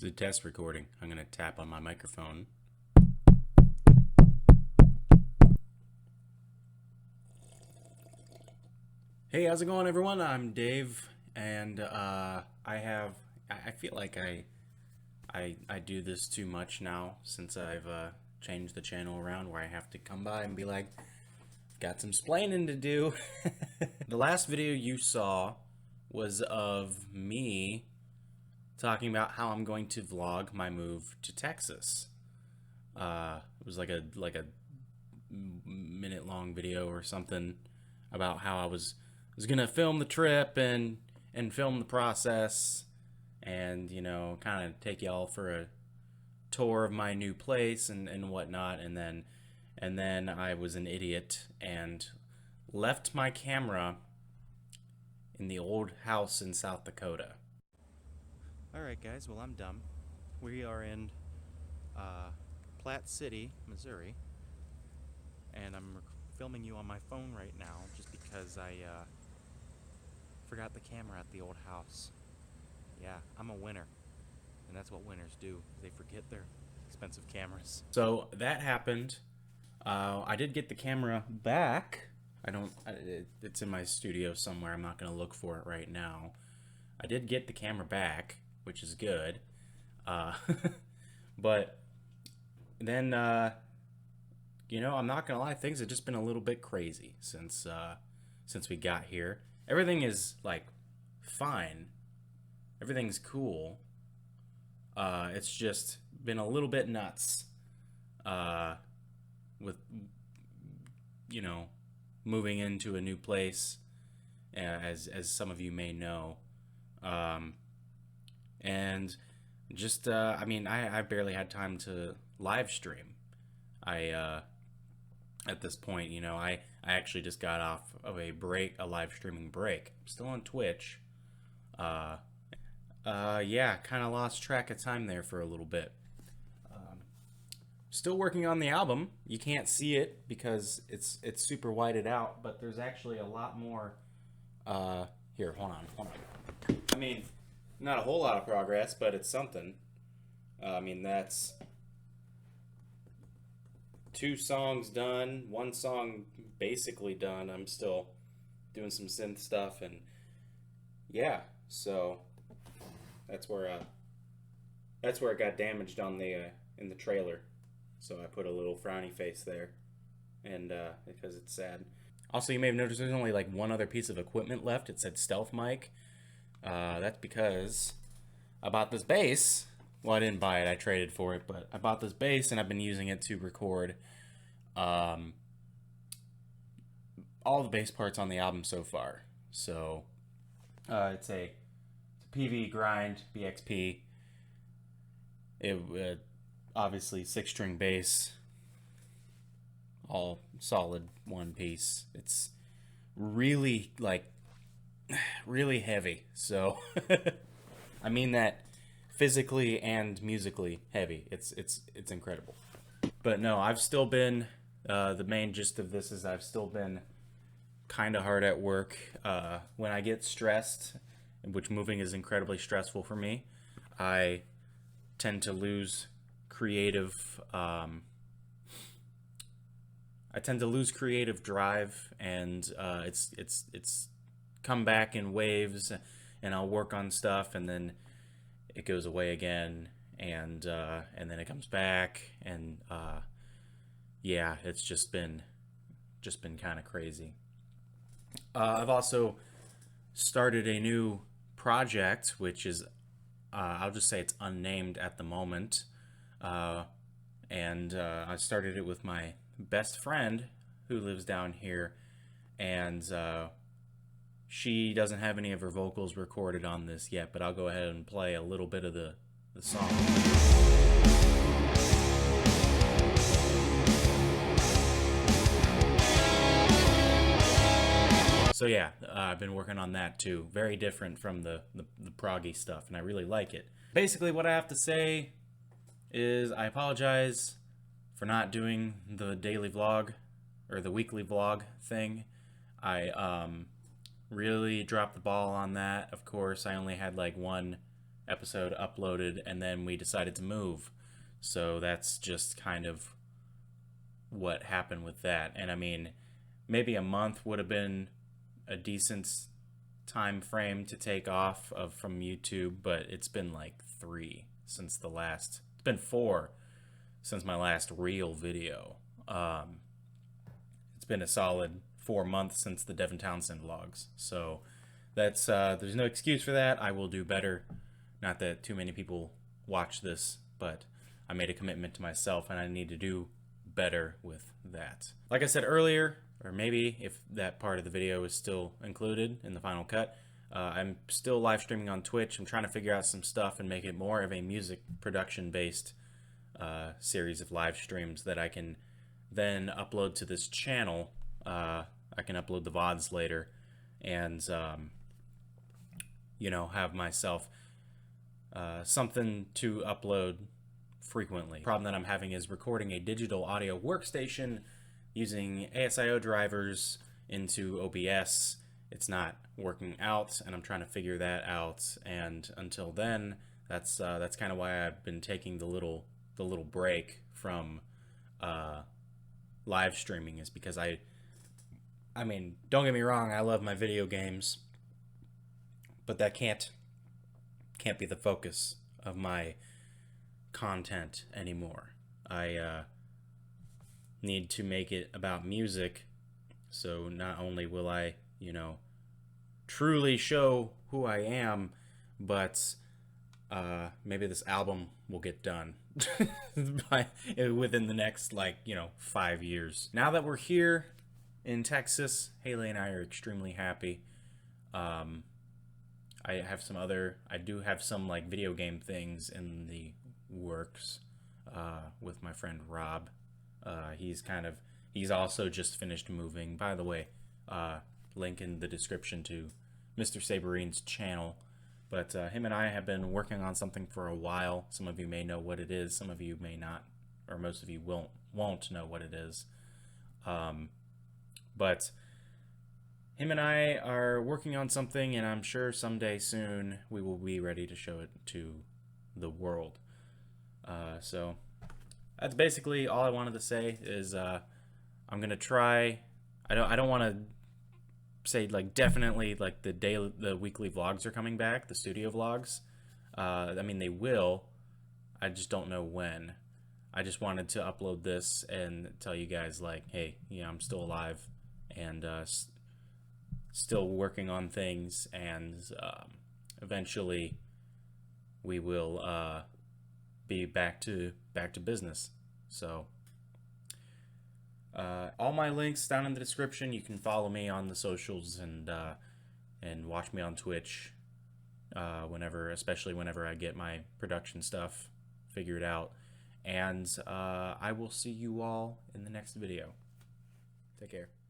This is a test recording. I'm going to tap on my microphone. Hey, how's it going, everyone? I'm Dave, and I feel like I do this too much now since I've changed the channel around, where I have to come by and be like, I've got some splaining to do. The last video you saw was of me talking about how I'm going to vlog my move to Texas. It was like a minute-long video or something about how I was gonna film the trip and film the process, and kind of take y'all for a tour of my new place and whatnot. And then I was an idiot and left my camera in the old house in South Dakota. Alright guys, well, I'm dumb. We are in Platte City, Missouri, and I'm filming you on my phone right now just because I forgot the camera at the old house. Yeah, I'm a winner, and that's what winners do. They forget their expensive cameras. So that happened. I did get the camera back. It's in my studio somewhere. I'm not going to look for it right now. I did get the camera back, which is good. But then, I'm not gonna lie, things have just been a little bit crazy since we got here. Everything is like fine. Everything's cool. It's just been a little bit nuts. With moving into a new place, as some of you may know. And just, I barely had time to live stream. At this point, I actually just got off of a live streaming break. I'm still on Twitch. Yeah, kind of lost track of time there for a little bit. Still working on the album. You can't see it because it's super whited out, but there's actually a lot more. Here, hold on. I mean, not a whole lot of progress, but it's something. That's 2 songs done, 1 song basically done. I'm still doing some synth stuff, and yeah, so that's where it got damaged on the in the trailer. So I put a little frowny face there, and because it's sad. Also, you may have noticed there's only like one other piece of equipment left. It said stealth mic. That's because I bought this bass. Well, I didn't buy it, I traded for it, but I bought this bass and I've been using it to record all the bass parts on the album so far. So it's a PV grind BXP. It obviously 6-string bass, all solid one piece. It's really really heavy, so I mean that physically and musically heavy. It's incredible. But no, I've still been the main gist of this is I've still been kind of hard at work. When I get stressed, which moving is incredibly stressful for me, I tend to lose creative drive, and it's come back in waves, and I'll work on stuff, and then it goes away again, and then it comes back, and yeah, it's just been kind of crazy. I've also started a new project, which is I'll just say it's unnamed at the moment, and I started it with my best friend who lives down here, and she doesn't have any of her vocals recorded on this yet, but I'll go ahead and play a little bit of the song. So yeah, I've been working on that too. Very different from the proggy stuff, and I really like it. Basically, what I have to say is I apologize for not doing the daily vlog or the weekly vlog thing. I really dropped the ball on that. Of course, I only had like 1 episode uploaded, and then we decided to move. So that's just kind of what happened with that. And I mean, maybe a month would have been a decent time frame to take off of from YouTube, but it's been like 3 since the last. It's been 4 since my last real video. It's been a solid 4 months since the Devin Townsend vlogs. So that's there's no excuse for that. I will do better. Not that too many people watch this, but I made a commitment to myself, and I need to do better with that. Like I said earlier, or maybe if that part of the video is still included in the final cut, I'm still live streaming on Twitch. I'm trying to figure out some stuff and make it more of a music production based series of live streams that I can then upload to this channel. I can upload the VODs later and you know, have myself something to upload frequently. The problem that I'm having is recording a digital audio workstation using ASIO drivers into OBS. It's not working out, and I'm trying to figure that out. And until then, that's kind of why I've been taking the little break from live streaming, is because I mean, don't get me wrong, I love my video games, but that can't be the focus of my content anymore. I need to make it about music, so not only will I, you know, truly show who I am, but maybe this album will get done within the next, like, you know, 5 years. Now that we're here in Texas, Haley and I are extremely happy. I do have some like video game things in the works with my friend Rob. He's also just finished moving. By the way, link in the description to MrSaberine's channel. But him and I have been working on something for a while. Some of you may know what it is. Some of you may not, or most of you won't know what it is. But him and I are working on something, and I'm sure someday soon we will be ready to show it to the world. So that's basically all I wanted to say. Is I'm gonna try. I don't want to say like definitely like the weekly vlogs are coming back, the studio vlogs. I mean, they will. I just don't know when. I just wanted to upload this and tell you guys, like, hey, yeah, I'm still alive and still working on things, and eventually we will be back to business. So all my links down in the description. You can follow me on the socials and watch me on Twitch especially whenever I get my production stuff figured out. And I will see you all in the next video. Take care.